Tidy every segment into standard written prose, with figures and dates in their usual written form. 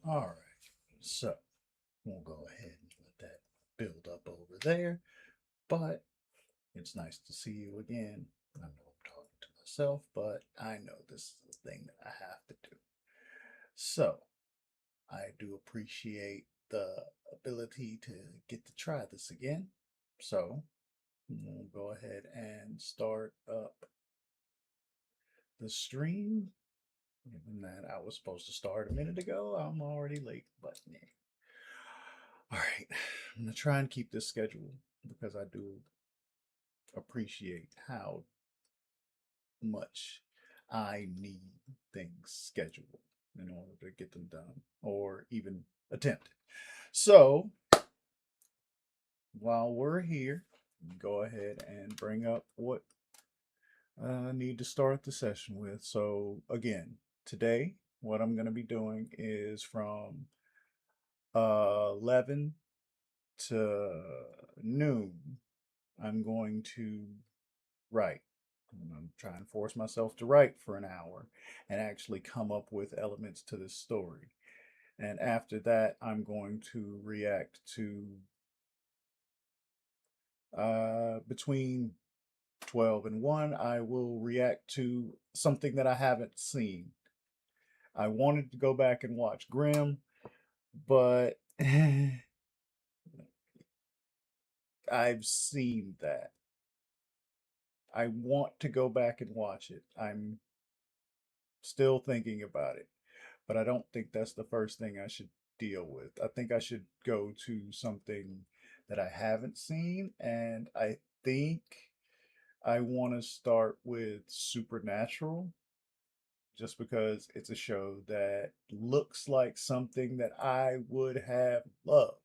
All right, so we'll go ahead and let that build up over there. But it's nice to see you again. I know I'm talking to myself, but I know this is the thing that I have to do. So I do appreciate the ability to get to try this again. So we'll go ahead and start up the stream. Given that I was supposed to start a minute ago, I'm already late, but yeah. All right, I'm gonna try and keep this schedule because I do appreciate how much I need things scheduled in order to get them done or even attempt it. So while we're here, go ahead and bring up what I need to start the session with. So again, today, what I'm going to be doing is from 11 to noon, I'm going to write. I'm trying to force myself to write for an hour and actually come up with elements to this story. And after that, I'm going to react to between 12 and 1, I will react to something that I haven't seen. I wanted to go back and watch Grimm, but I've seen that. I want to go back and watch it. I'm still thinking about it, but I don't think that's the first thing I should deal with. I think I should go to something that I haven't seen, and I think I want to start with Supernatural just because it's a show that looks like something that I would have loved,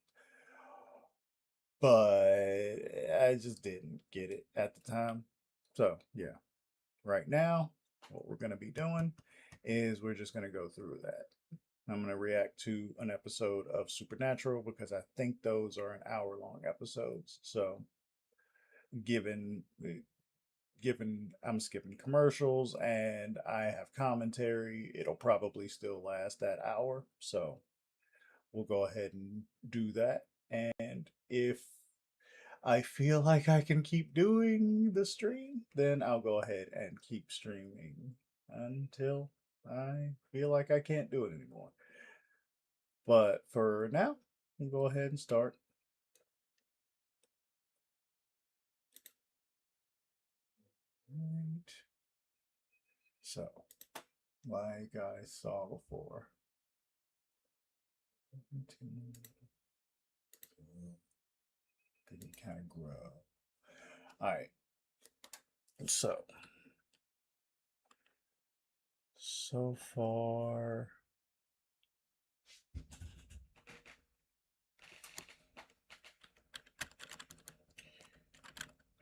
but I just didn't get it at the time. So, yeah, right now, what we're going to be doing is we're just going to go through that. I'm going to react to an episode of Supernatural because I think those are an hour long episodes. So, given given I'm skipping commercials and I have commentary, it'll probably still last that hour. So, we'll go ahead and do that. And if I feel like I can keep doing the stream, then I'll go ahead and keep streaming until I feel like I can't do it anymore. But for now, we'll go ahead and start. Right. So, like I saw before, did it kind of grow? All right. So far,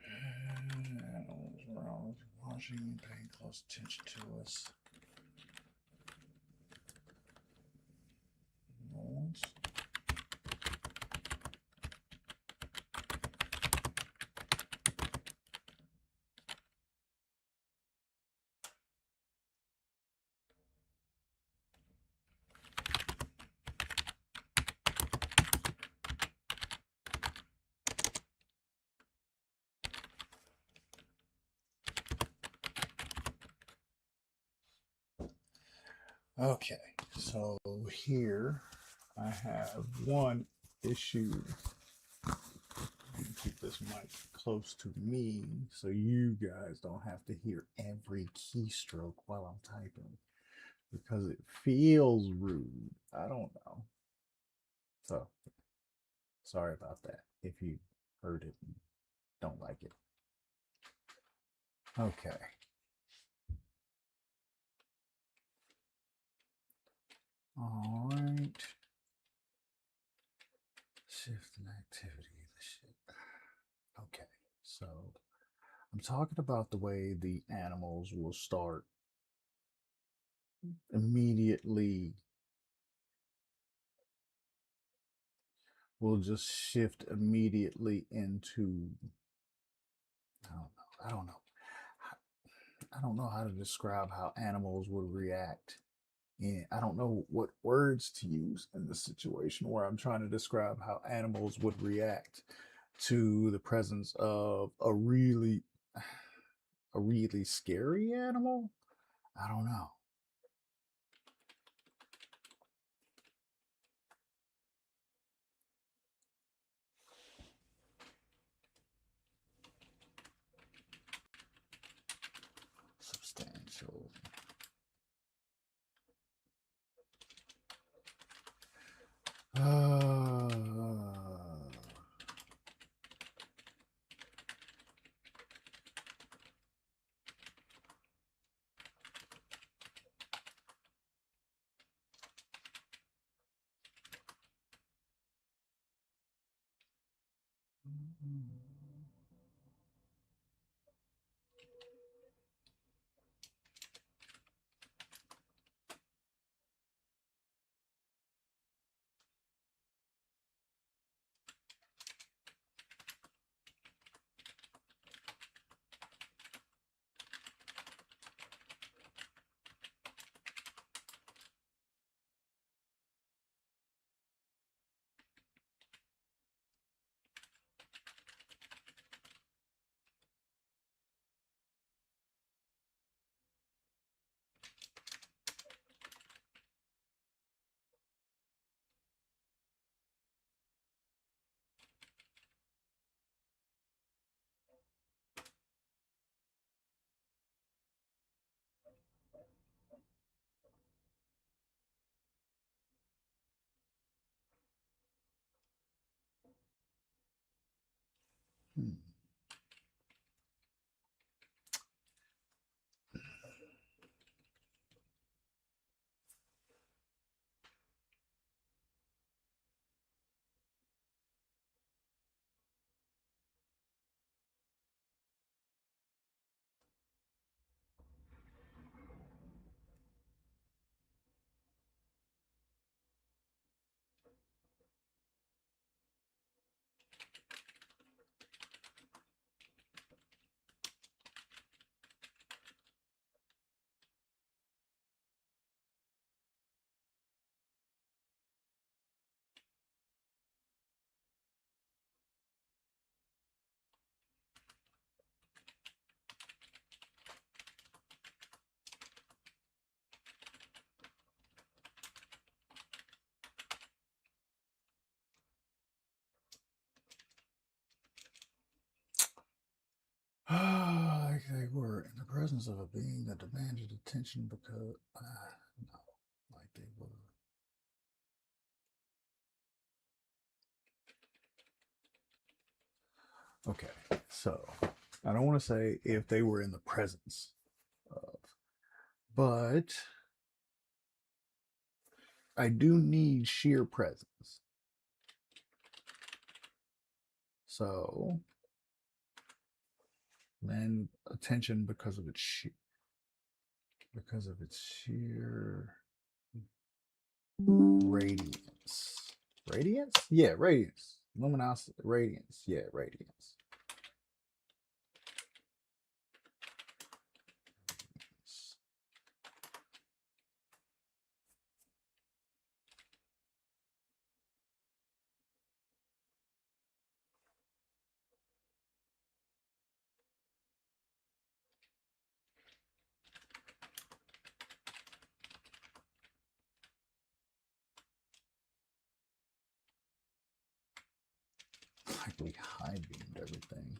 animals around watching and paying close attention to us. Animals. Okay, so here I have one issue. Keep this mic close to me so you guys don't have to hear every keystroke while I'm typing because it feels rude. I don't know. So sorry about that if you heard it and don't like it. Okay. All right. Shift and activity. The shit. Okay. So I'm talking about the way the animals will start immediately. Will just shift immediately into I don't know. I don't know. I don't know how to describe how animals would react Yeah, I don't know what words to use in this situation where I'm trying to describe how animals would react to the presence of a really scary animal. I don't know. Substantial. Uh, hmm. Like they were in the presence of a being that demanded attention because no, like they were. Okay, so I don't want to say if they were in the presence of, but I do need sheer presence. So then attention because of its sheer radiance. Radiance? Yeah, radiance. Luminosity, radiance. Yeah, radiance. Like we high beamed everything.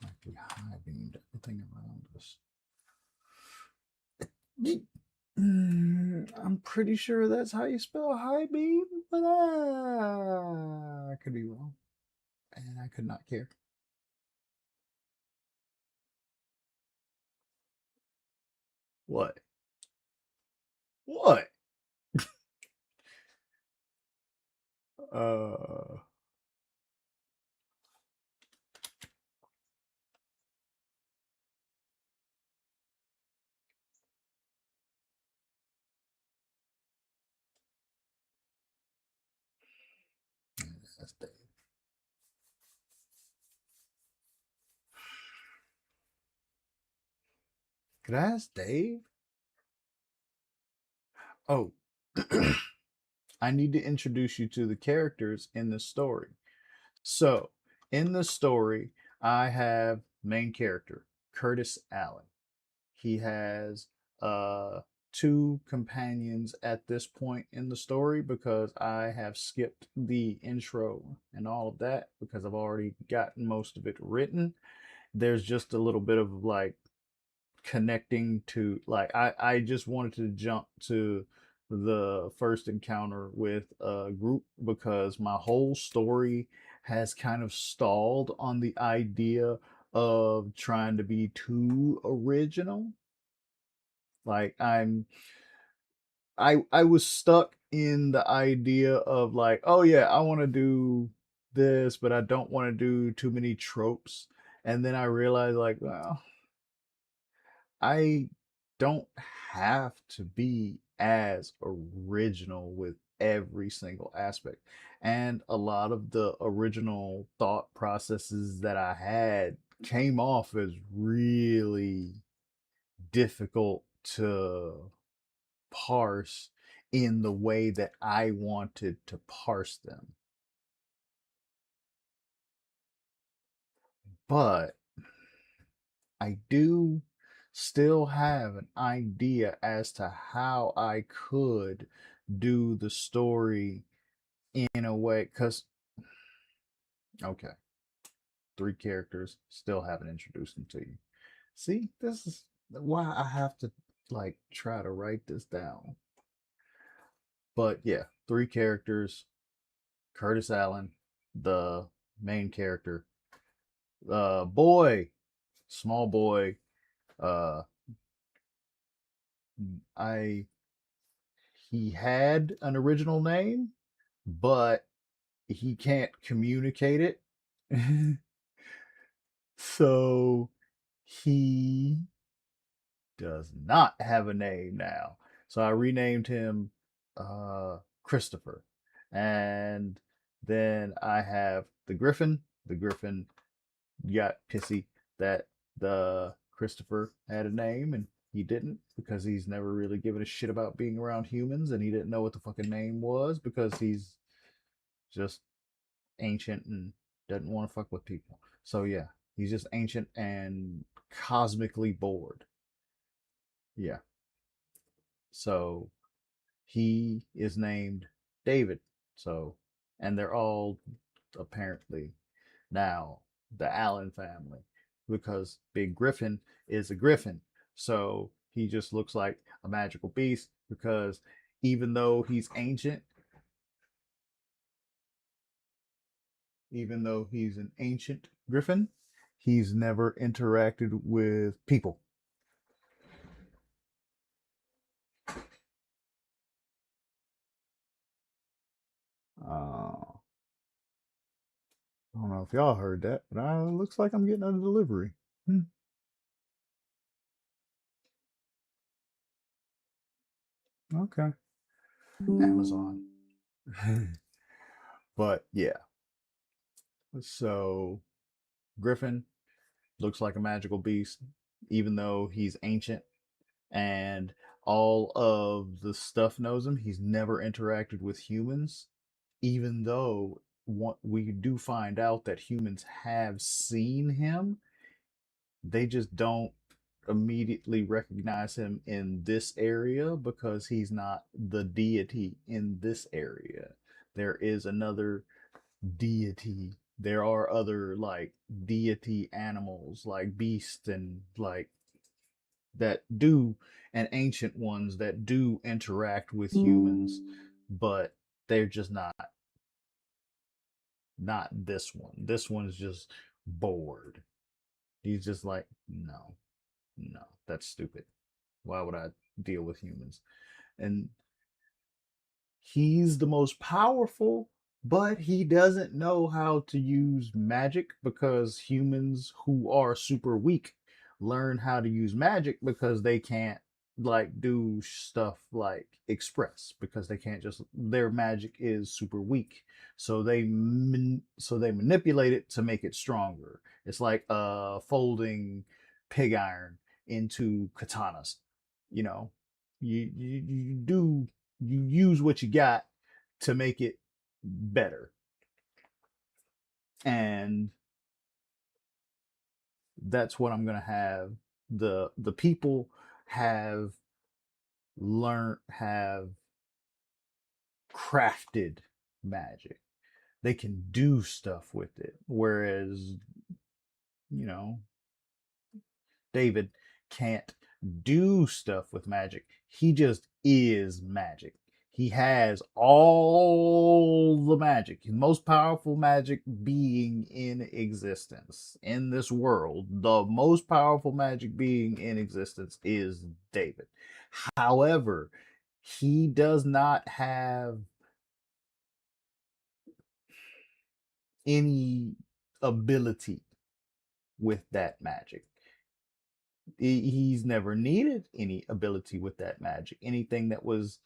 Like we high beamed everything around us. I'm pretty sure that's how you spell high beam, but I could be wrong. And I could not care. What? What? Uh ask Dave. Could I ask Dave? Oh, I need to introduce you to the characters in the story. So, in the story, I have main character Curtis Allen. He has uh two companions at this point in the story because I have skipped the intro and all of that because I've already gotten most of it written. There's just a little bit of like connecting to like I just wanted to jump to the first encounter with a group because my whole story has kind of stalled on the idea of trying to be too original. Like I was stuck in the idea of like, oh yeah, I want to do this, but I don't want to do too many tropes. And then I realized like, well, I don't have to be as original with every single aspect. And a lot of the original thought processes that I had came off as really difficult to parse in the way that I wanted to parse them. But I do still have an idea as to how I could do the story in a way. Because, okay, three characters, still haven't introduced them to you. See, this is why I have to like try to write this down. But yeah, three characters: Curtis Allen, the main character, boy, small boy. Uh, I he had an original name, but he can't communicate it. So he does not have a name now. So I renamed him Christopher. And then I have the Griffin. The Griffin got pissy that the Christopher had a name and he didn't because he's never really given a shit about being around humans and he didn't know what the fucking name was because he's just ancient and doesn't want to fuck with people. So yeah, he's just ancient and cosmically bored. Yeah. So he is named David. So, and they're all apparently now the Allen family because Big Griffin is a griffin. So he just looks like a magical beast because even though he's ancient, even though he's an ancient griffin, he's never interacted with people. I don't know if y'all heard that, but it looks like I'm getting a delivery. Hmm. Okay. Amazon. But yeah, so Griffin looks like a magical beast, even though he's ancient and all of the stuff knows him. He's never interacted with humans, even though we do find out that humans have seen him. They just don't immediately recognize him in this area because he's not the deity in this area. There is another deity. There are other like deity animals like beasts and like that do and ancient ones that do interact with humans, but they're just not this one. This one's just bored. He's just like, no, no, that's stupid. Why would I deal with humans? And he's the most powerful, but he doesn't know how to use magic because humans who are super weak learn how to use magic because they can't. like do stuff like express because they can't just their magic is super weak, so they manipulate it to make it stronger. It's like folding pig iron into katanas. You know, you use what you got to make it better, and that's what I'm gonna have. The people have have crafted magic. They can do stuff with it. Whereas, you know, David can't do stuff with magic. He just is magic. He has all the magic, the most powerful magic being in existence in this world. The most powerful magic being in existence is David. However, he does not have any ability with that magic. He's never needed any ability with that magic. Anything that was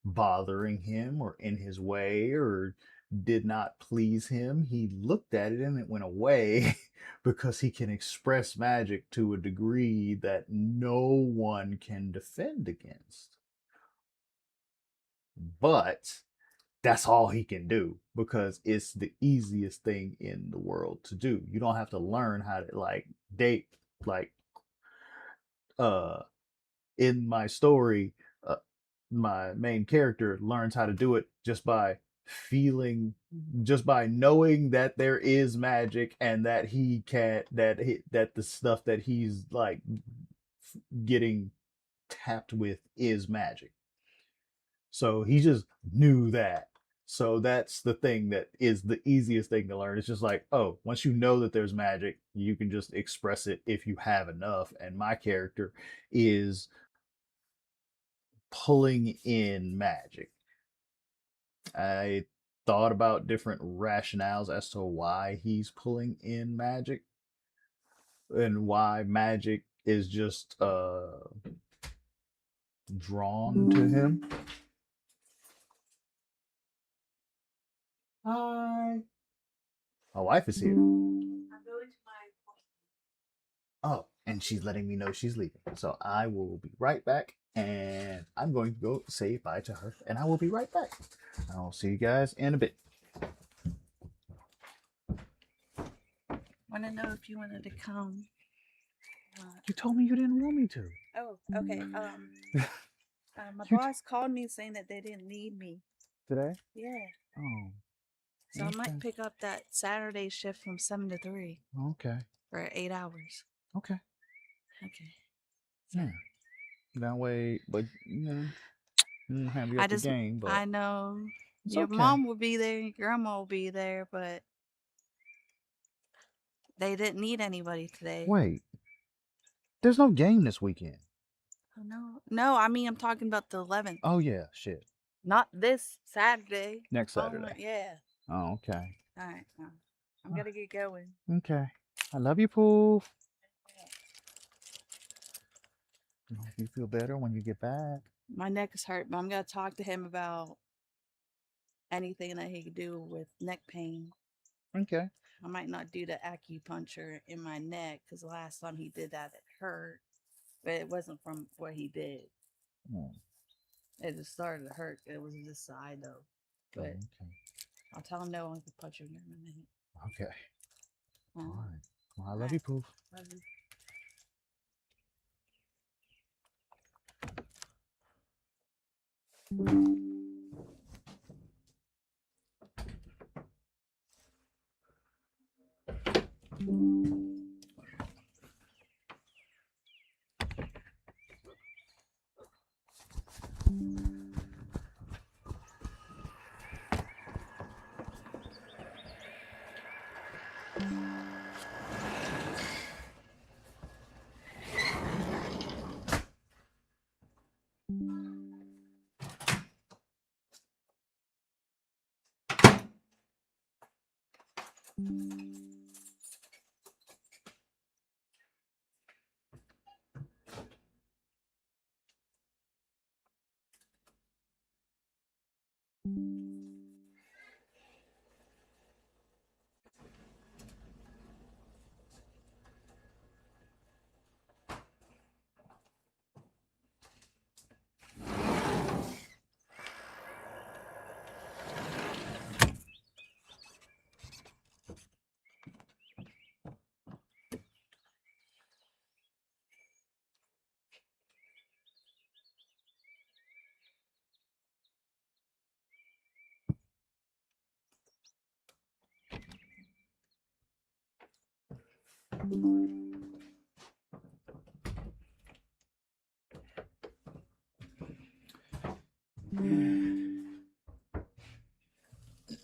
bothering him or in his way or did not please him, he looked at it and it went away because he can express magic to a degree that no one can defend against. But that's all he can do because it's the easiest thing in the world to do. You don't have to learn how to like date like uh in my story, uh, my main character learns how to do it just by feeling, just by knowing that there is magic and that he can that the stuff that he's like getting tapped with is magic. So he just knew that. So that's the thing that is the easiest thing to learn. It's just like, oh, once you know that there's magic, you can just express it if you have enough. And my character is pulling in magic. I thought about different rationales as to why he's pulling in magic and why magic is just drawn to him. Hi. My wife is here. Oh, and she's letting me know she's leaving. So I will be right back and I'm going to go say bye to her and I will be right back. I'll see you guys in a bit. Want to know if you wanted to come. You told me you didn't want me to. Oh, okay. My boss called me saying that they didn't need me. Today? Yeah. Oh. So I might pick up that Saturday shift from 7 to 3 Okay. for 8 hours. Okay. Okay. Yeah. That way, but you know, have you I up the just, game, but I know it's your okay. mom will be there, your grandma will be there, but they didn't need anybody today. Wait, there's no game this weekend. Oh, no. No, I mean, I'm talking about the 11th. Oh yeah, shit. Not this Saturday. Next Saturday. Yeah. Oh, okay. All right. I'm going to get going. Okay. I love you, Pooh. I hope you feel better when you get back. My neck is hurt, but I'm going to talk to him about anything that he could do with neck pain. Okay. I might not do the acupuncture in my neck because the last time he did that, it hurt. But it wasn't from what he did. It just started to hurt. It was this side, though. But okay. I'll tell him no acupuncture in a minute. Okay. All right. Well, I love right. you, Pooh. Love you.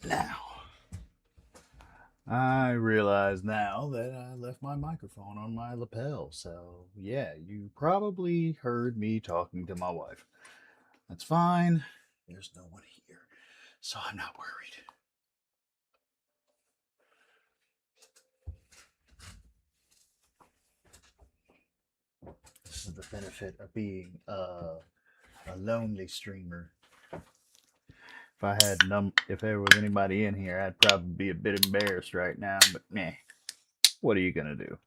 Now, I realize now that I left my microphone on my lapel, so yeah, you probably heard me talking to my wife. That's fine. There's no one here, so I'm not worried. This is the benefit of being a lonely streamer. If there was anybody in here, I'd probably be a bit embarrassed right now. But meh, what are you gonna do?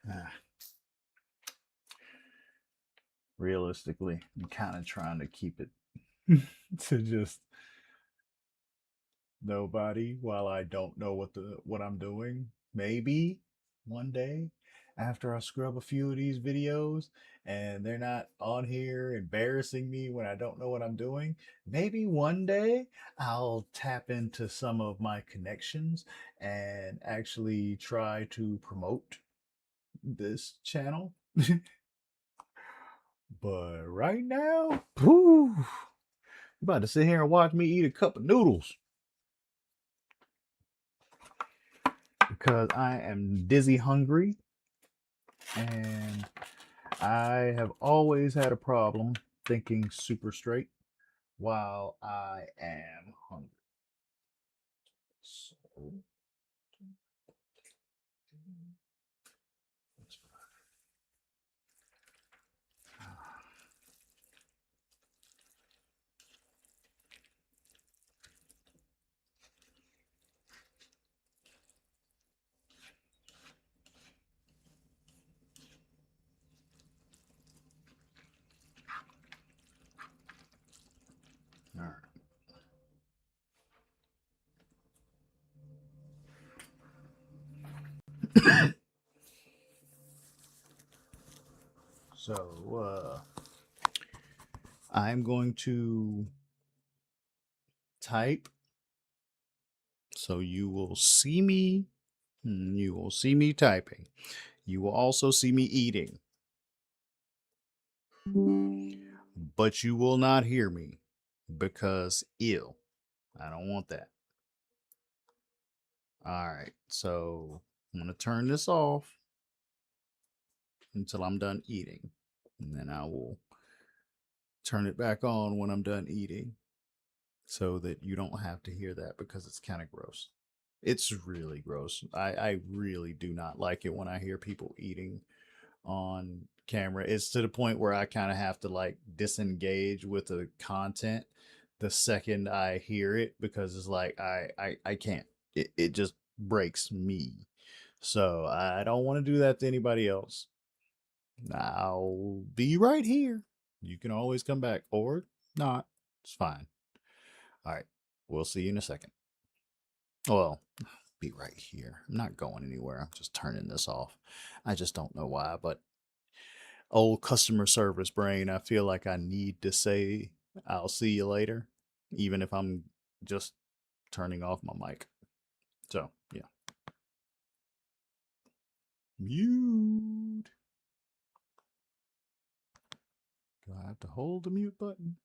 Ah, realistically, I'm kind of trying to keep it to just nobody while I don't know what I'm doing. Maybe one day after I scrub a few of these videos and they're not on here embarrassing me when I don't know what I'm doing, maybe one day I'll tap into some of my connections and actually try to promote this channel. But right now, whew, you about to sit here and watch me eat a cup of noodles because I am dizzy hungry and I have always had a problem thinking super straight while I am hungry. So, all right. So, I'm going to type so you will see me. You will see me typing. You will also see me eating. But you will not hear me because ill. I don't want that. All right. So I'm going to turn this off until I'm done eating. And then I will turn it back on when I'm done eating so that you don't have to hear that because it's kind of gross. It's really gross. I really do not like it when I hear people eating on camera. It's to the point where I kind of have to like disengage with the content the second I hear it because it's like I can't. It just breaks me. So I don't want to do that to anybody else. I'll be right here. You can always come back or not. It's fine. All right. We'll see you in a second. Well, be right here. I'm not going anywhere. I'm just turning this off. I just don't know why, but old customer service brain, I feel like I need to say I'll see you later, even if I'm just turning off my mic. So, yeah. Mute. Do I have to hold the mute button?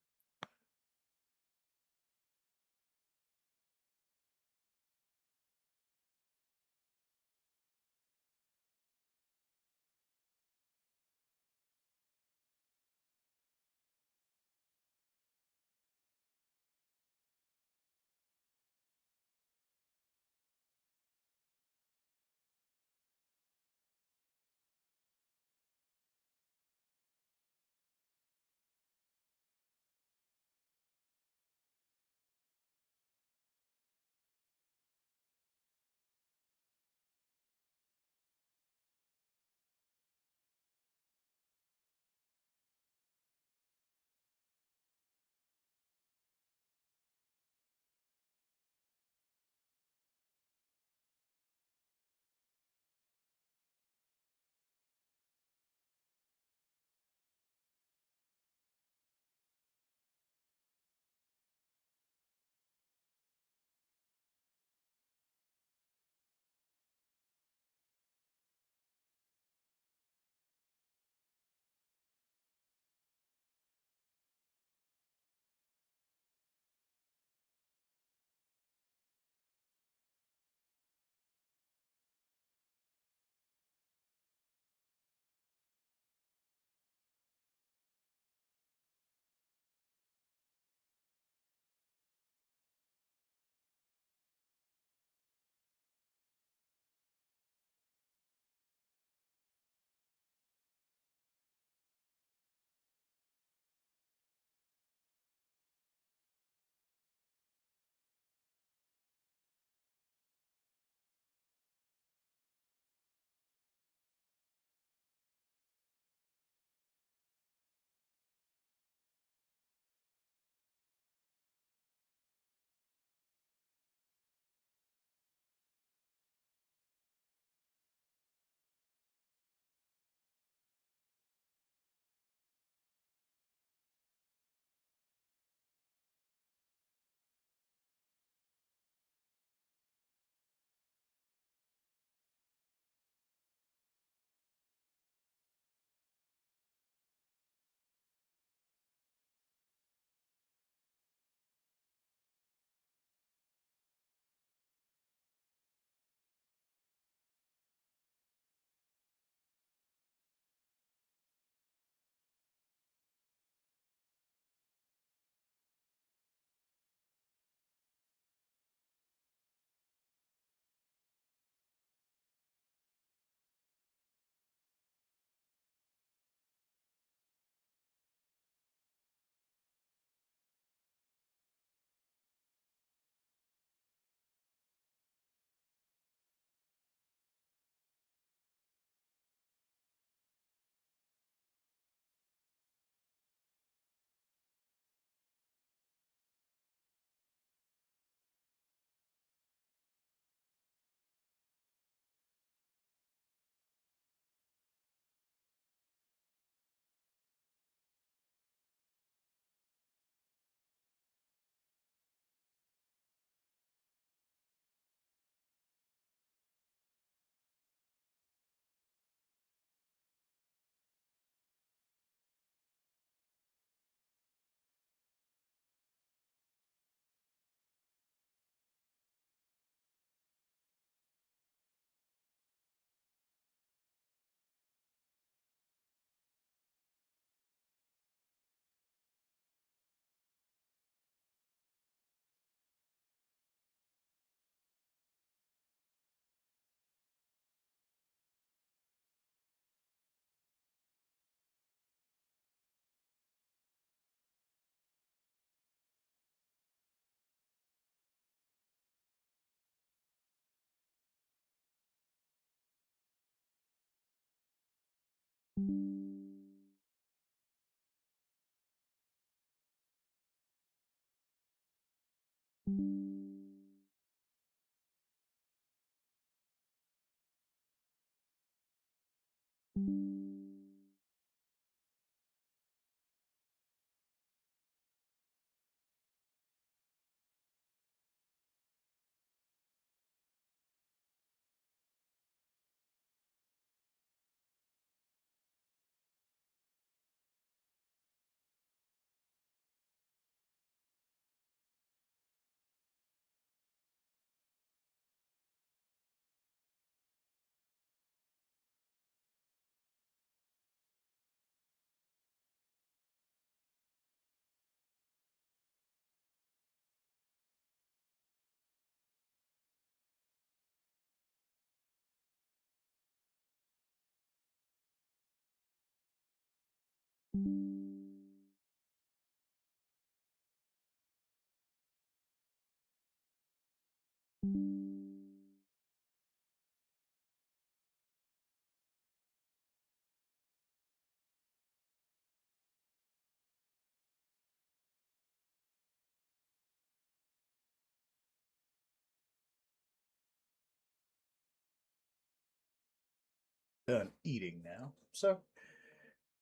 Done eating now. So,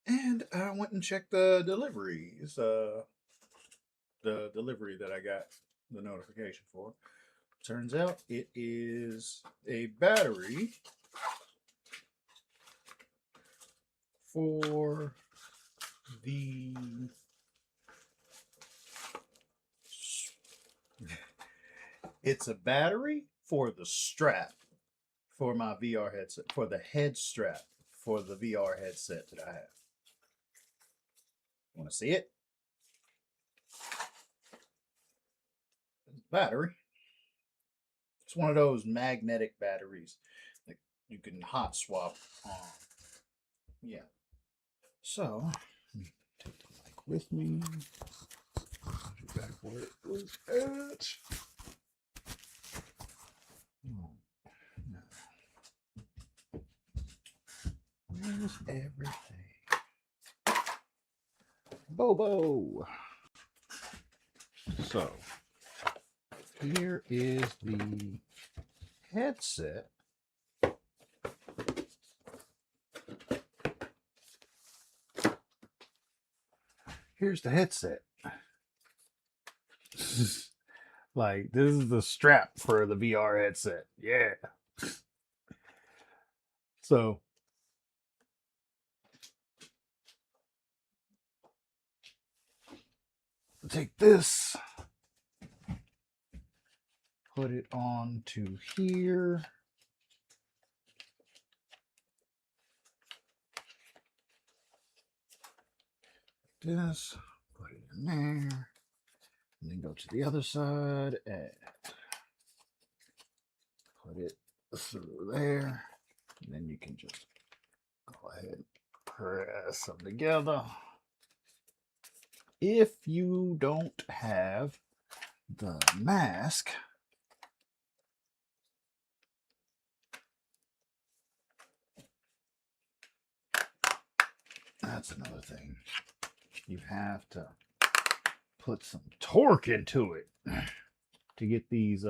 and I went and checked the deliveries. The delivery that I got the notification for. Turns out it is a battery for the it's a battery for the strap for my VR headset, for the head strap for the VR headset that I have. Want to see it? Battery. It's one of those magnetic batteries that you can hot swap on. Yeah. So, take the mic with me. Back where it was at. Oh, no. Where's everything? Bobo. So, here is the headset. Here's the headset. Like, this is the strap for the VR headset. Yeah. So, take this, put it on to here. This, put it in there, and then go to the other side and put it through there. And then you can just go ahead and press them together. If you don't have the mask, that's another thing. You have to put some torque into it to get these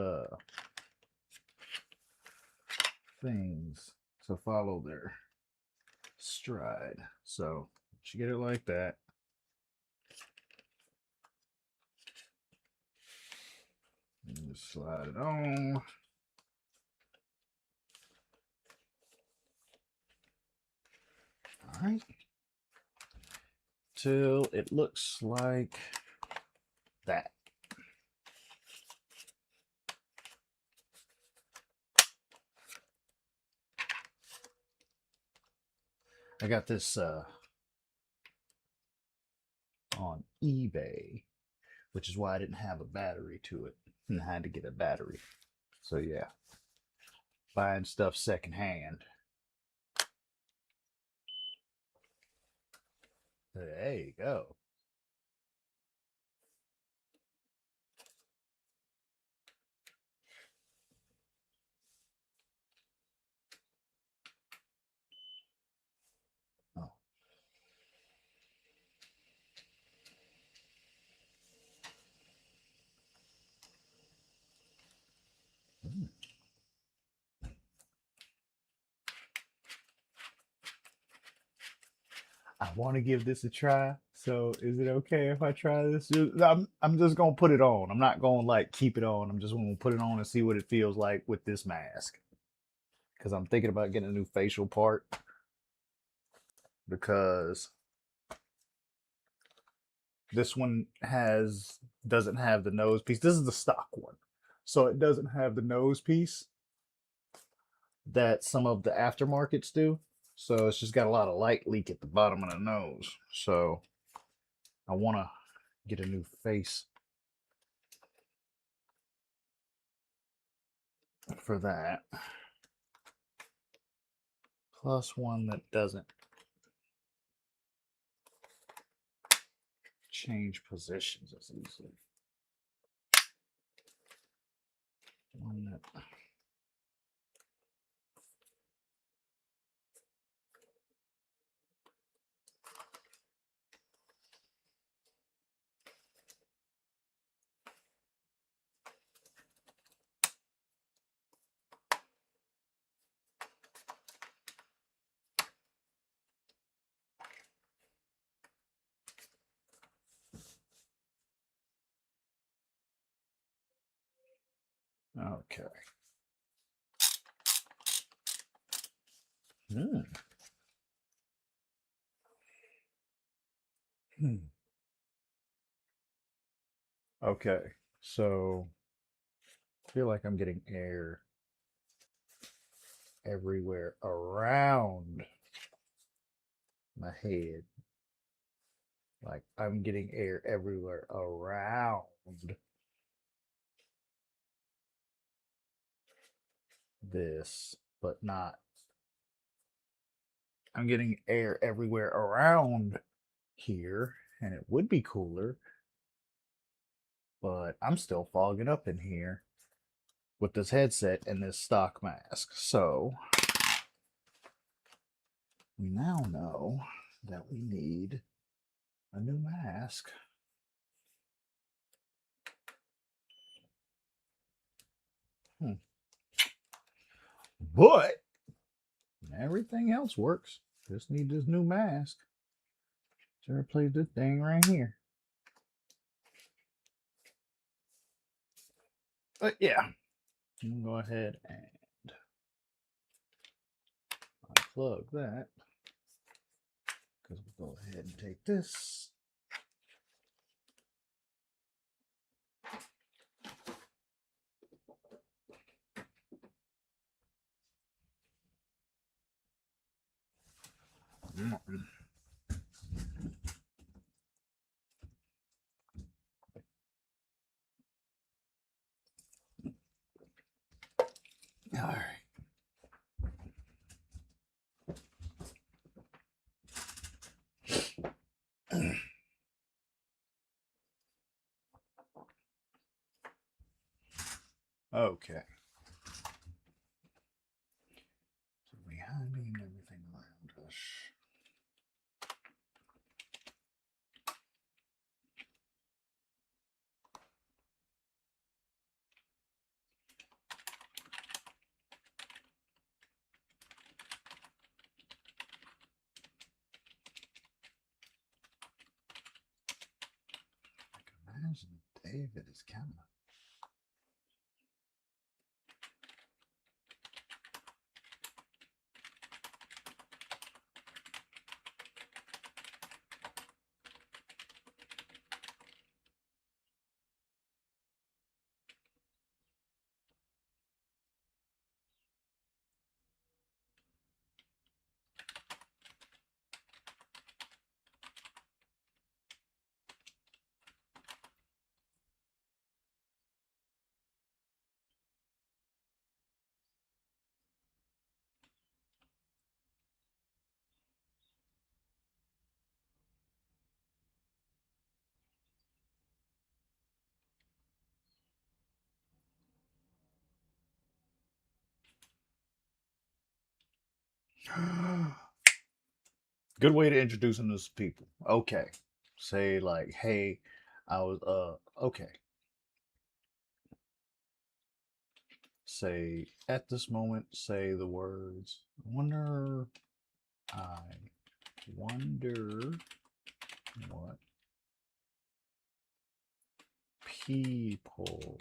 things to follow their stride. So you get it like that. And just slide it on. All right. Till it looks like that. I got this on eBay, which is why I didn't have a battery to it and I had to get a battery. So yeah, buying stuff secondhand. There you go. Oh. I want to give this a try. So is it okay if I try this? I'm just gonna put it on. I'm not gonna like keep it on. I'm just gonna put it on and see what it feels like with this mask. Because I'm thinking about getting a new facial part because this one doesn't have the nose piece. This is the stock one. So it doesn't have the nose piece that some of the aftermarkets do. So it's just got a lot of light leak at the bottom of the nose. So I want to get a new face for that. Plus one that doesn't change positions as easily. One that okay. Hmm. Hmm. Okay, so I feel like I'm getting air everywhere around my head. Like I'm getting air everywhere around this, but not. I'm getting air everywhere around here, and it would be cooler, but I'm still fogging up in here with this headset and this stock mask. So we now know that we need a new mask. But everything else works. Just need this new mask to replace this thing right here. But yeah, I'm gonna go ahead and unplug that because we'll go ahead and take this. All right. Okay. So behind everything around us. I can imagine David is kind of. Good way to introduce them to people. Okay. Say like, hey, I was okay. Say at this moment, say the words, I wonder I Wonder what people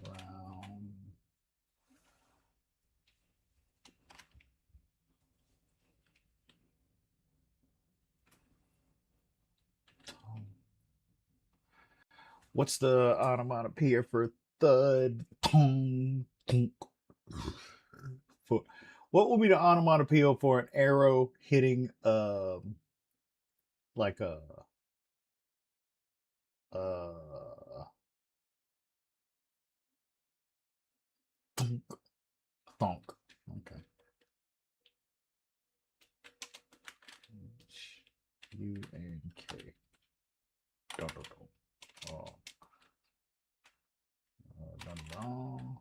around town. What's the onomatopoeia for thud? Tonk, tonk. What would be the onomatopoeia for an arrow hitting like a thunk, thunk? Okay. UNK. Dun, dun, dun. Oh. Dun, dun.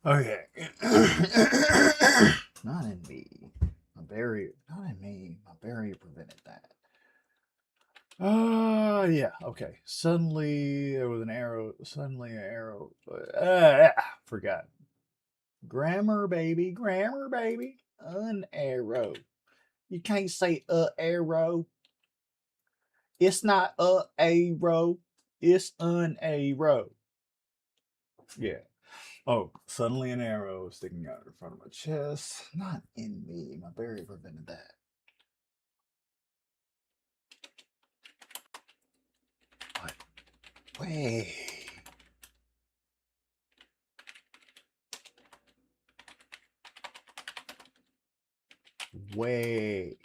Okay. Not in me. My barrier. Not in me. My barrier prevented that. Yeah. Okay. Suddenly there was an arrow. Suddenly an arrow. Forgot. Grammar, baby. Grammar, baby. An arrow. You can't say arrow. It's not a arrow. It's an arrow. Yeah. Oh, suddenly an arrow sticking out in front of my chest. Not in me. My barrier prevented that. What? Way. Way.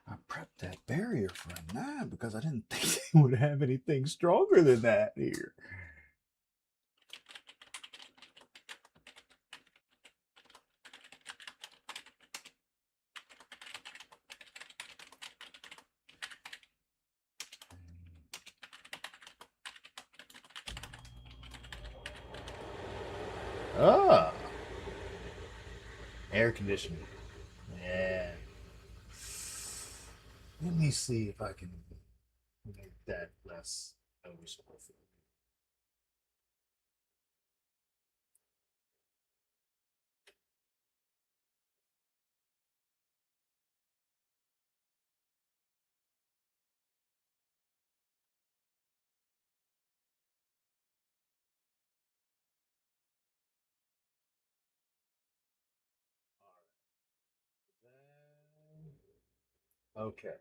I prepped that barrier for a 9 because I didn't think they would have anything stronger than that here. Ah, air conditioning. Let me see if I can make that less noticeable for you. Okay.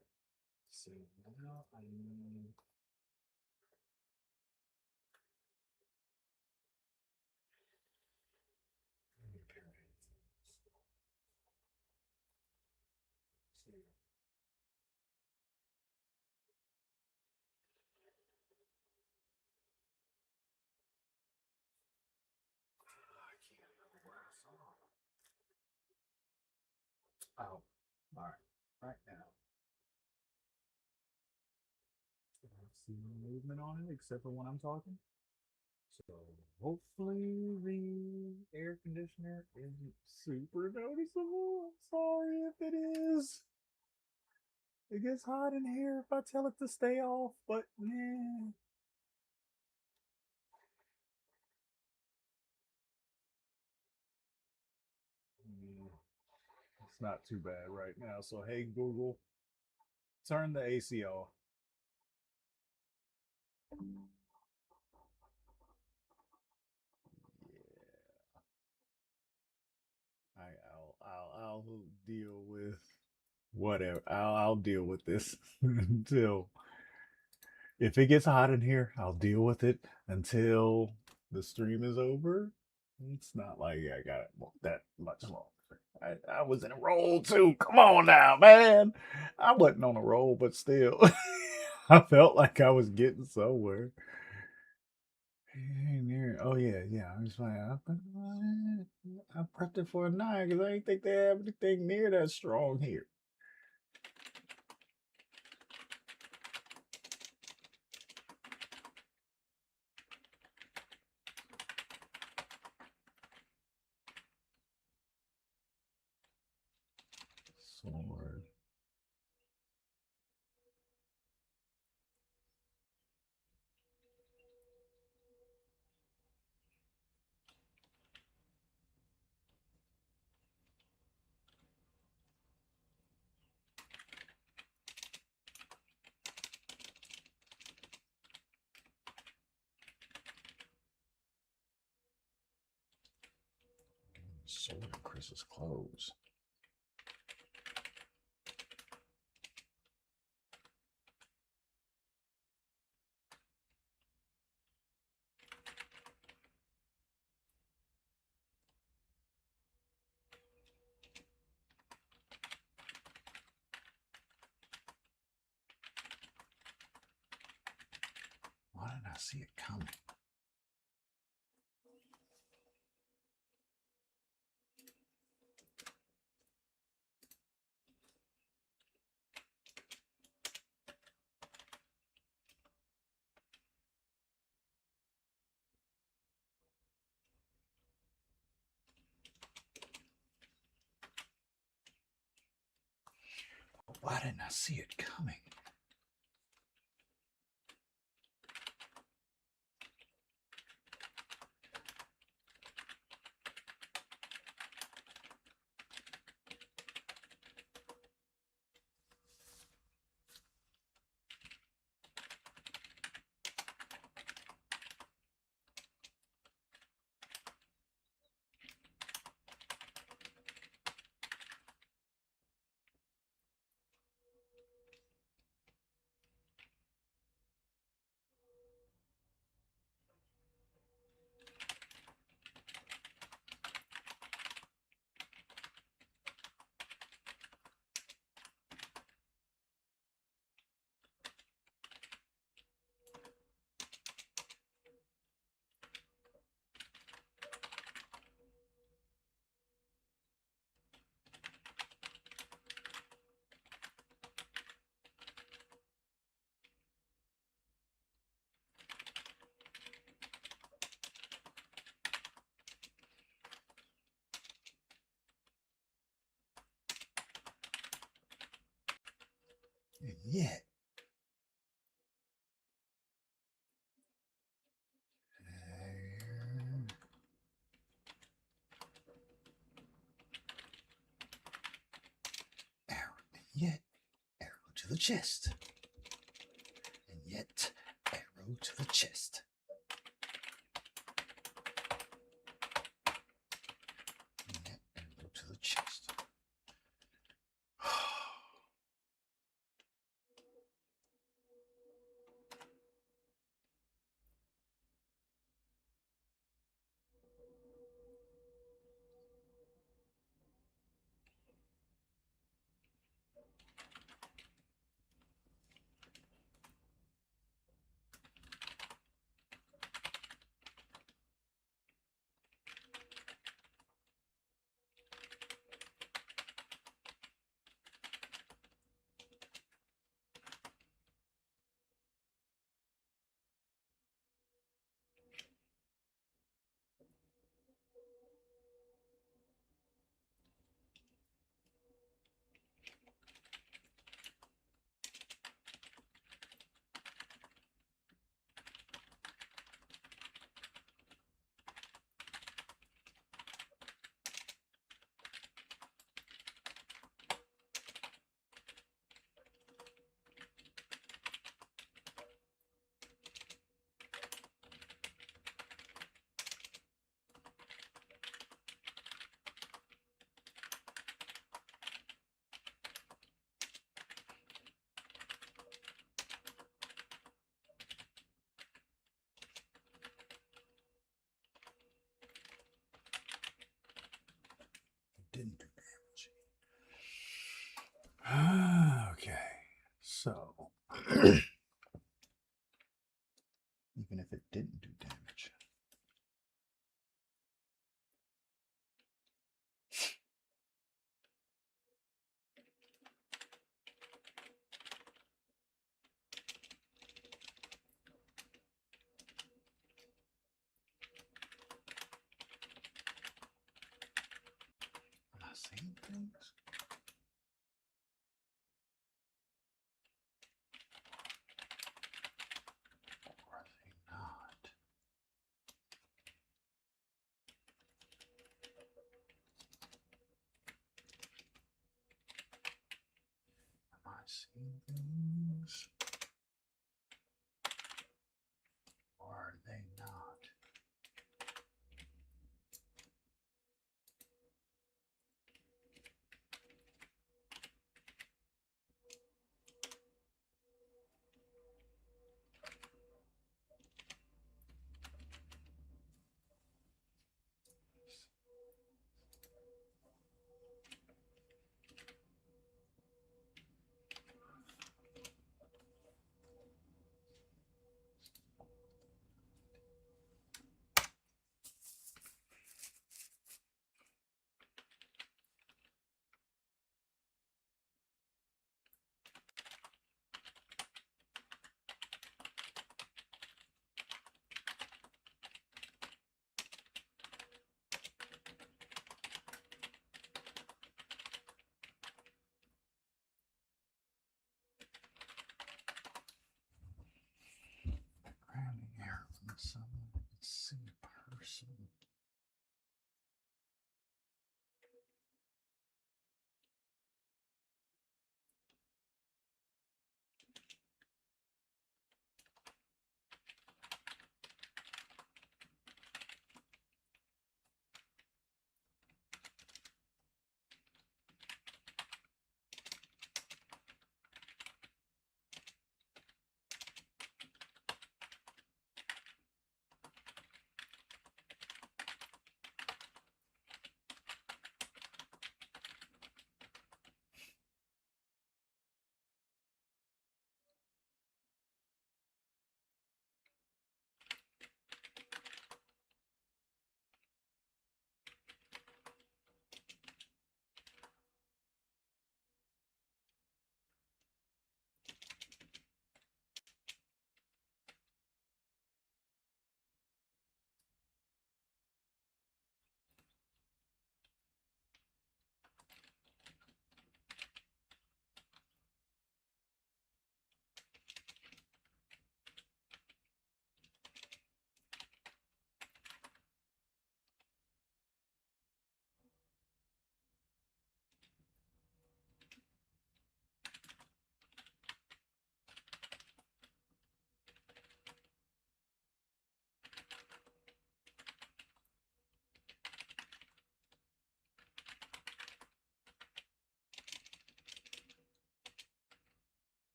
So now I need. I need a pair of headphones. See. I can't remember where I saw them. Oh, all right. Right now. I don't see no movement on it except for when I'm talking. So hopefully the air conditioner isn't super noticeable. I'm sorry if it is. It gets hot in here if I tell it to stay off, but yeah. It's not too bad right now. So hey Google, turn the AC off. Yeah. I'll deal with whatever. I'll deal with this until if it gets hot in here, I'll deal with it until the stream is over. It's not like I got it that much longer. I was in a roll too. Come on now, man. I wasn't on a roll, but still, I felt like I was getting somewhere. Oh yeah, yeah. I was like, I prepped it for a 9 because I didn't think they have anything near that strong here. Sword. Sword of Chris's clothes. Why didn't I see it coming? Why didn't I see it coming? And yet, arrow, and yet, arrow to the chest. And yet, arrow to the chest. And yet, arrow to the chest. Didn't do damage. Okay, so even if it didn't do damage, am I seeing things? Or are they not? Am I seeing things? Or are they not?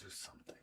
do something.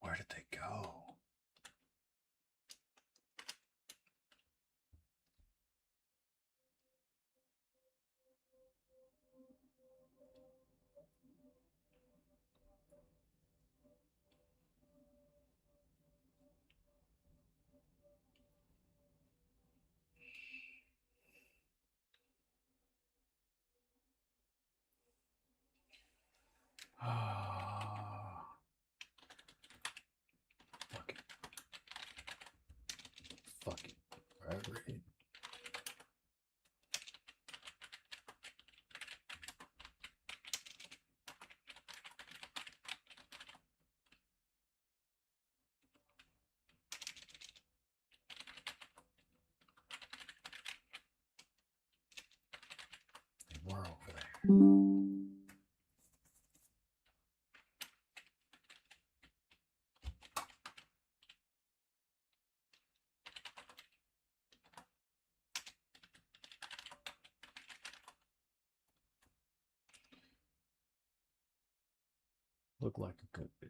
Where did they go? What Look like it could be.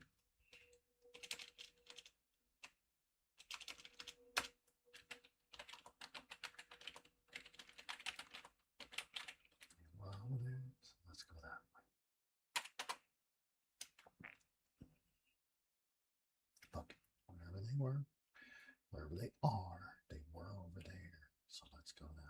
Well, let's go that way. Look, wherever they were, wherever they were over there. So let's go that way.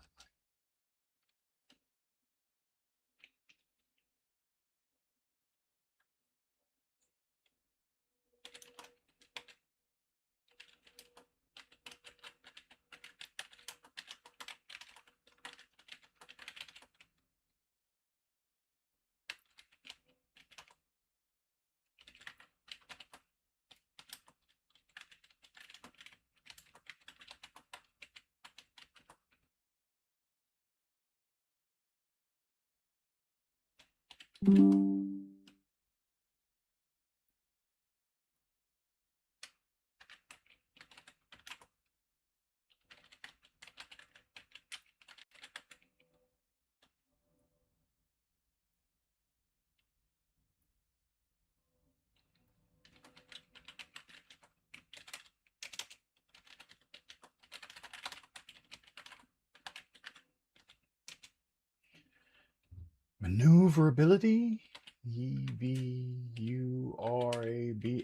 Maneuverability. Evrability.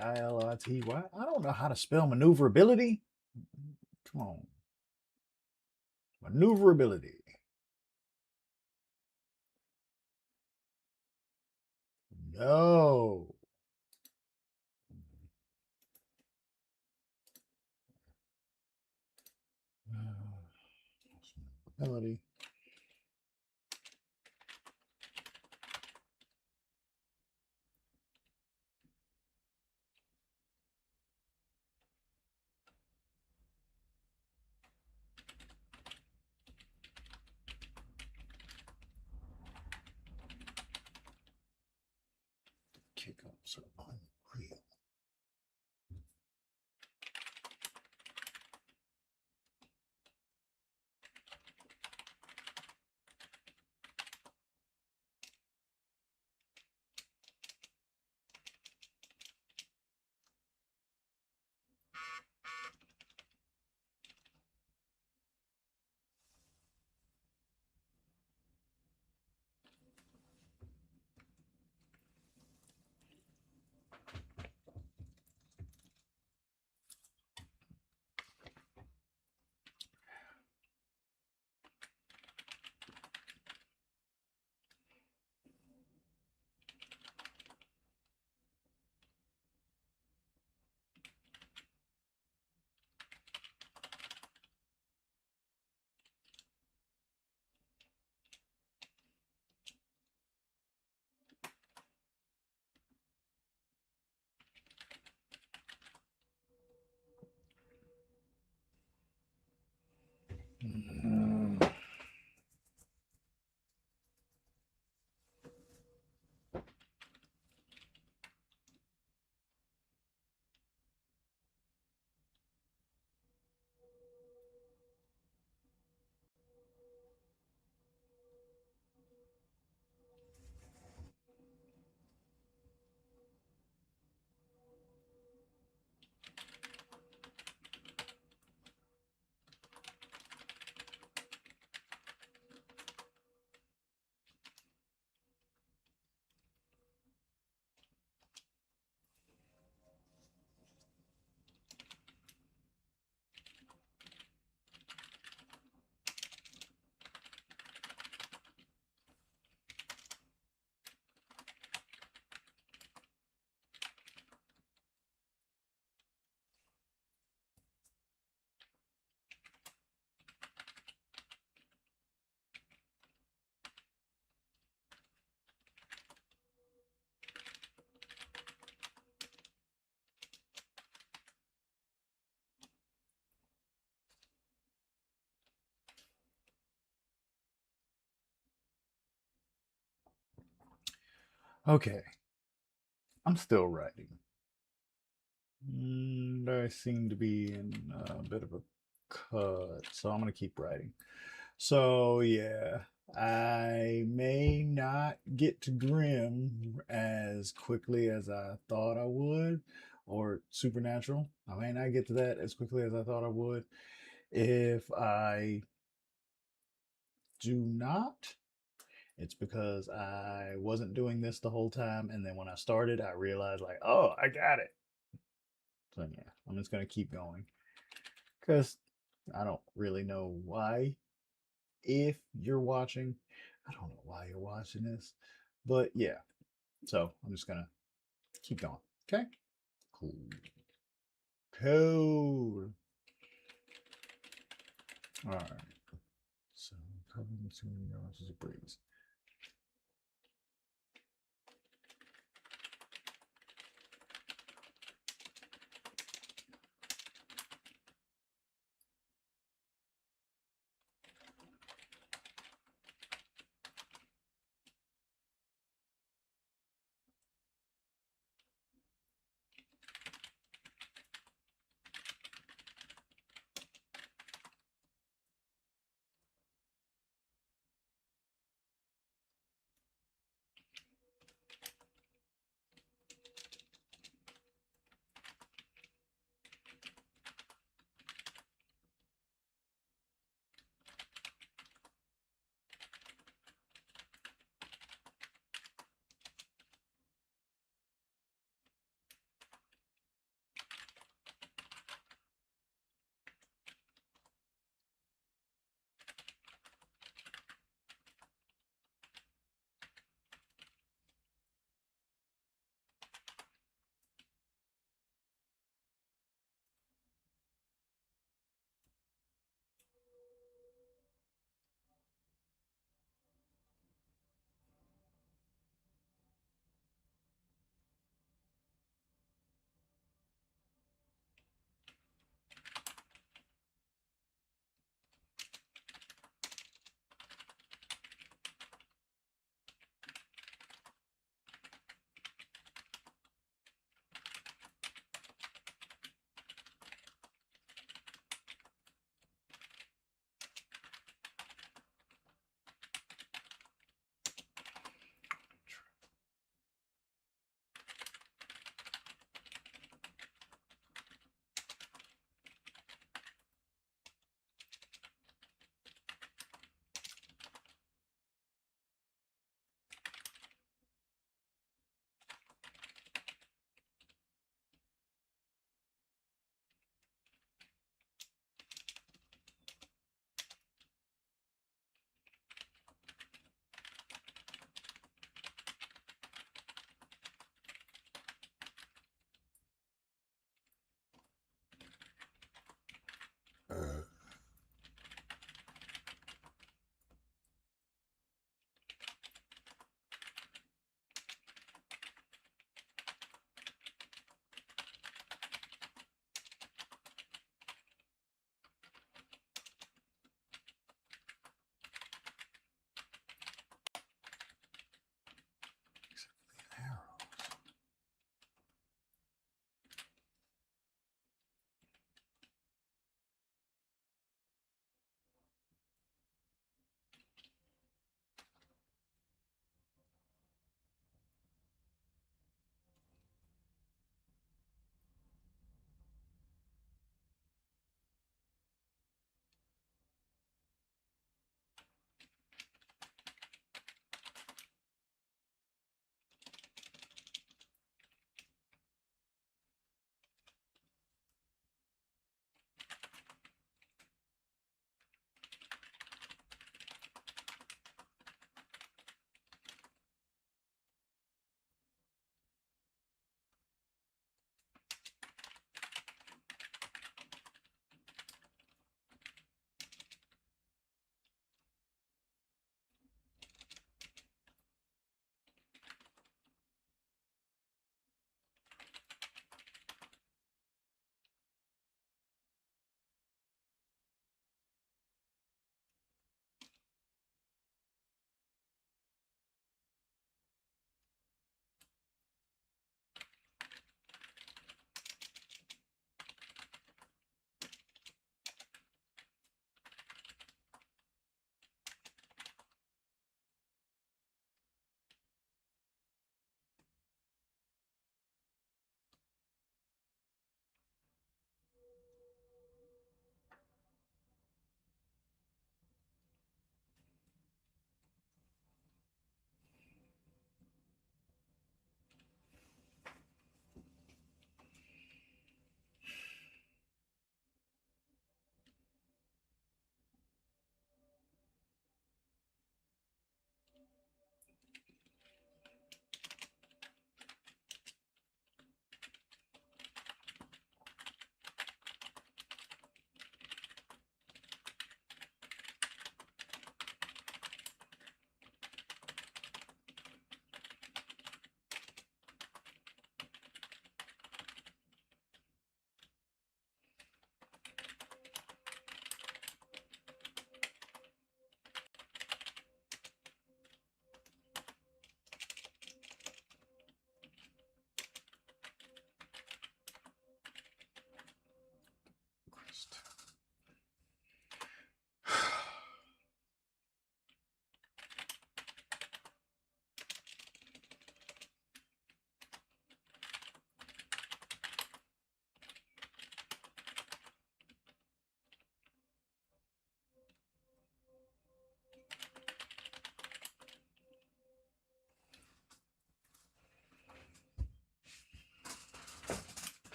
I don't know how to spell maneuverability. Come on. Maneuverability. No. Maneuverability. Kickups are unreal. Okay, I'm still writing. I seem to be in a bit of a cut, so I'm gonna keep writing. So yeah, I may not get to Grimm as quickly as I thought I would, or Supernatural. I may not get to that as quickly as I thought I would. If I do not, it's because I wasn't doing this the whole time, and then when I started, I realized like, oh, I got it. So yeah, I'm just gonna keep going because I don't really know why. If you're watching, I don't know why you're watching this, but yeah. So I'm just gonna keep going. Okay. Cool. Cool. All right. So covering 2 yards is a breeze.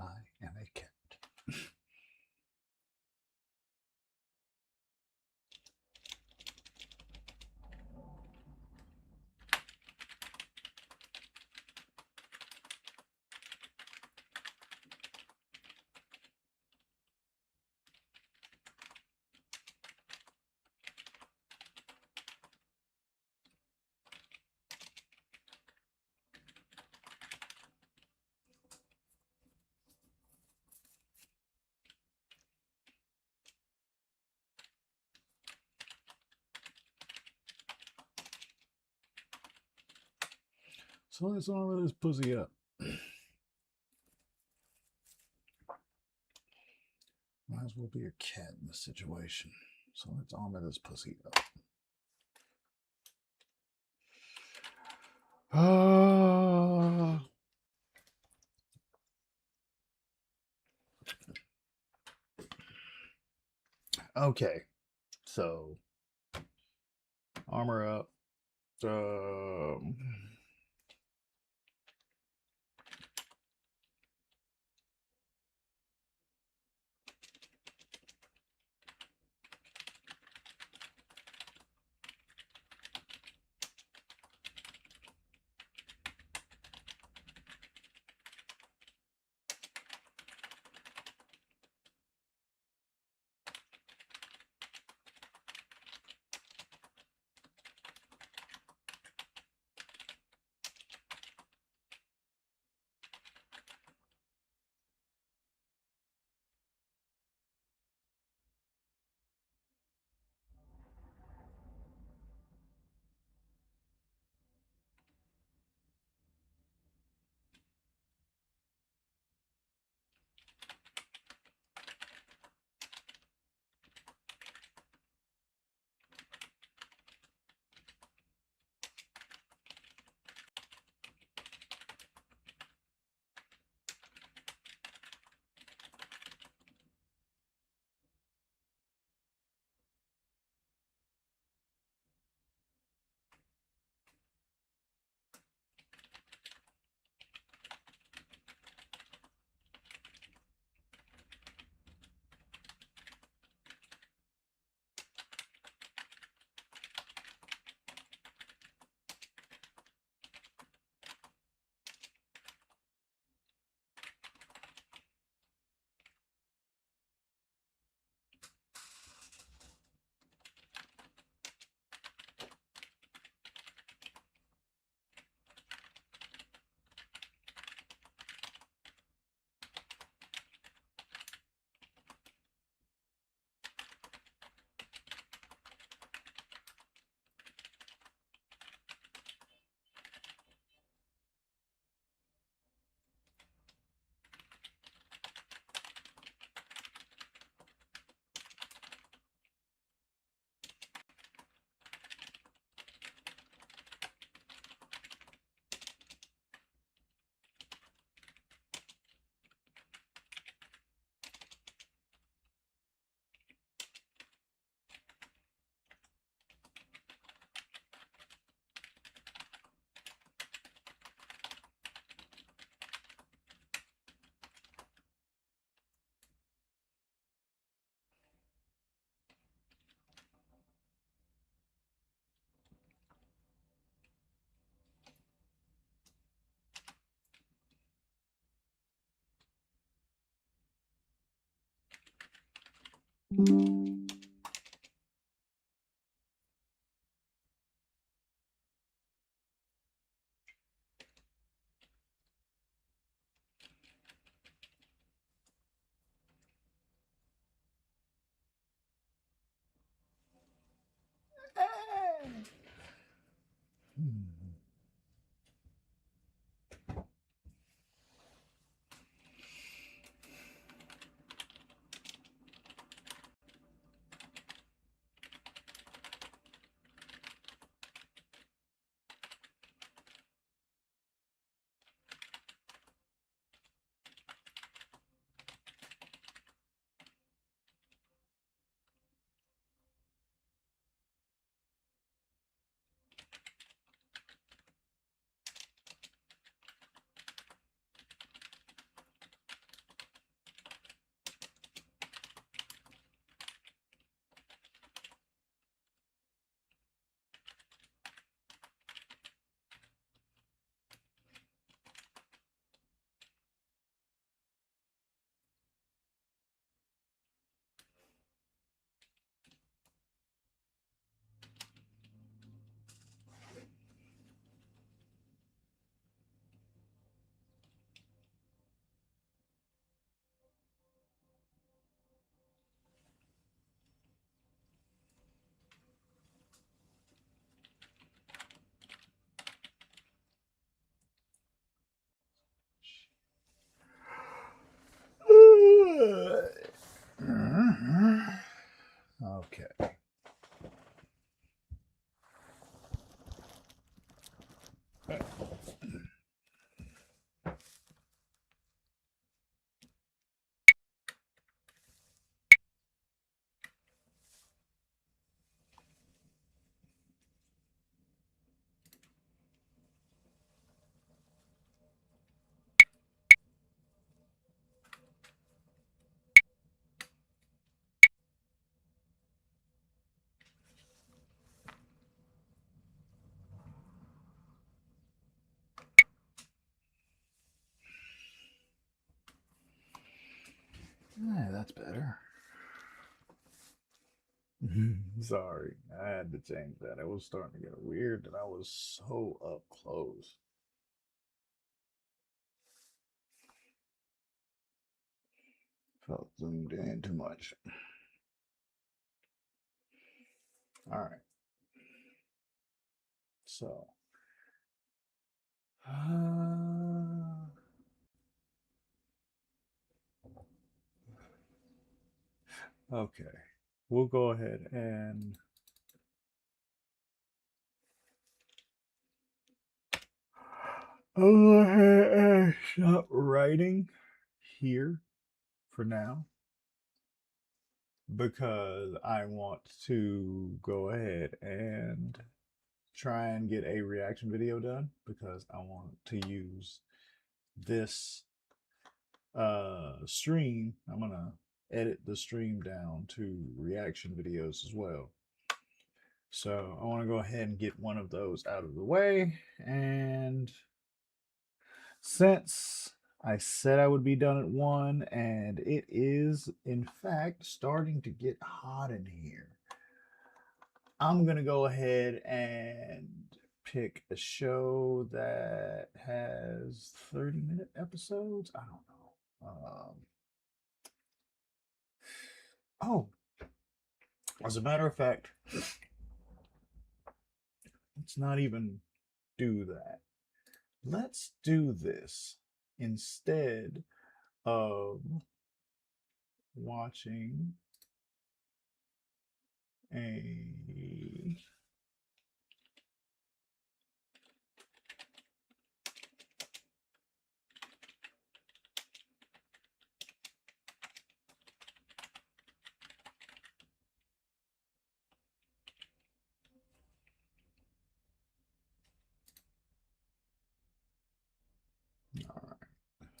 I am a cat. So let's armor this pussy up. Might as well be a cat in this situation. So let's armor this pussy up. Okay. So armor up. that's better. Sorry, I had to change that. It was starting to get weird that I was so up close. Felt zoomed in too much. All right. So, okay. We'll go ahead and I'll go ahead and stop writing here for now because I want to go ahead and try and get a reaction video done because I want to use this stream. I'm gonna edit the stream down to reaction videos as well. So I want to go ahead and get one of those out of the way. And since I said I would be done at 1, and it is, in fact, starting to get hot in here, I'm going to go ahead and pick a show that has 30-minute episodes. I don't know. Oh, as a matter of fact, let's not even do that. Let's do this instead of watching a all right.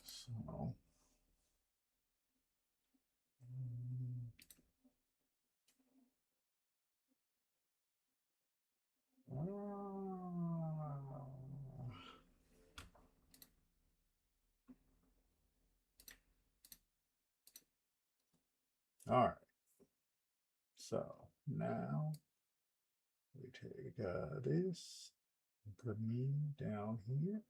So all right. So now we take this and put me down here.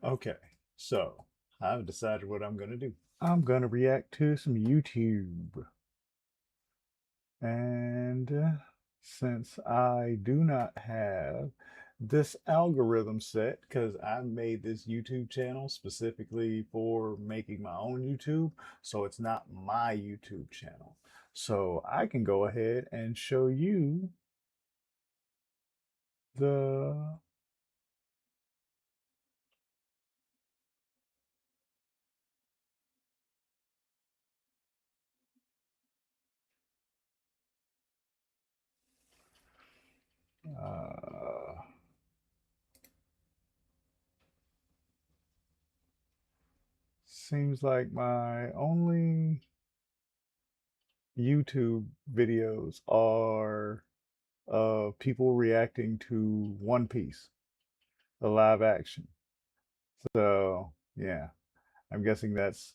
Okay, so I've decided what I'm going to do. I'm going to react to some YouTube. And since I do not have this algorithm set, because I made this YouTube channel specifically for making my own YouTube, so it's not my YouTube channel. So I can go ahead and show you the uh, seems like my only YouTube videos are of people reacting to One Piece, the live action. So, yeah, I'm guessing that's,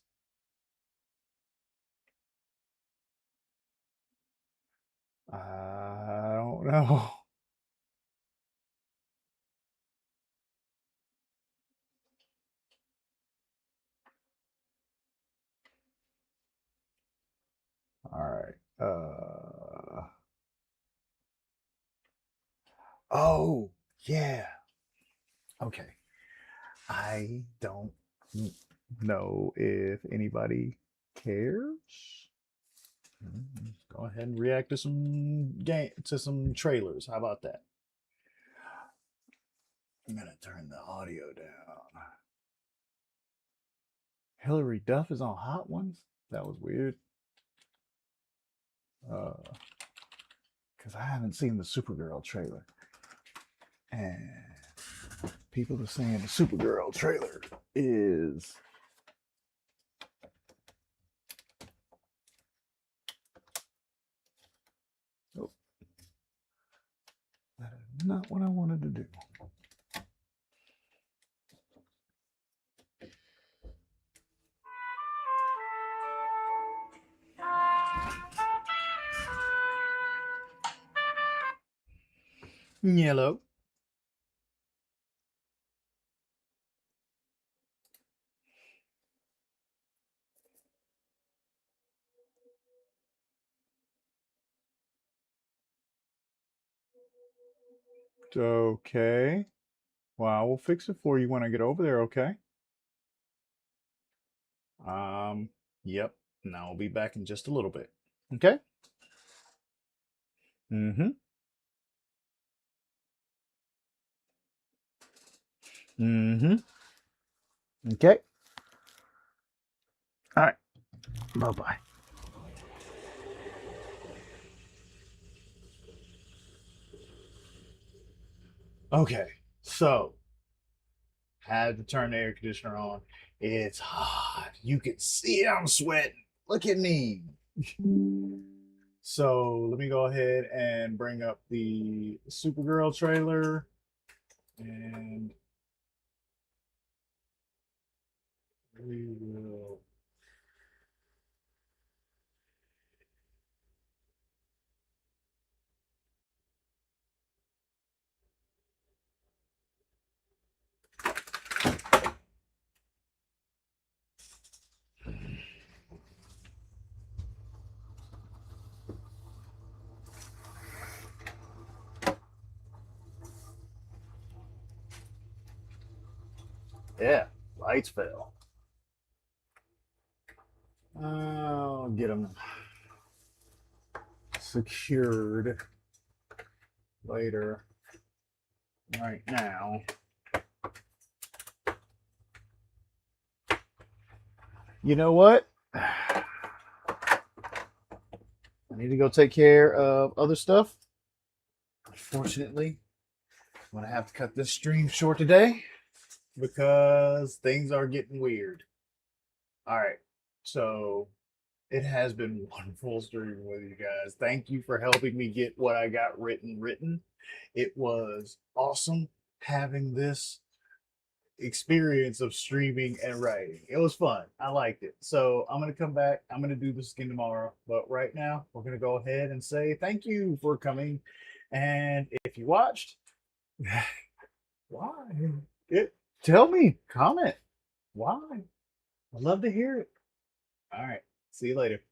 I don't know. Oh, yeah. Okay. I don't know if anybody cares. Go ahead and react to some trailers. How about that? I'm gonna turn the audio down. Hillary Duff is on Hot Ones. That was weird. Because I haven't seen the Supergirl trailer, and people are saying the Supergirl trailer is oh, that is not what I wanted to do. Yellow. Okay. Well, we'll fix it for you when I get over there, okay? Yep. And I'll be back in just a little bit. Okay? Mm-hmm. Mm-hmm. Okay. All right. Bye-bye. Okay. So, had to turn the air conditioner on. It's hot. You can see I'm sweating. Look at me. So let me go ahead and bring up the Supergirl trailer, and we will. Yeah, lights fell. I'll get them secured later. Right now, you know what? I need to go take care of other stuff. Unfortunately, I'm gonna have to cut this stream short today because things are getting weird. All right, so it has been wonderful streaming with you guys. Thank you for helping me get what I got written. It was awesome having this experience of streaming and writing. It was fun. I liked it. So I'm gonna come back. I'm gonna do this again tomorrow. But right now, we're gonna go ahead and say thank you for coming. And if you watched, why? Tell me, comment. Why? I'd love to hear it. All right. See you later.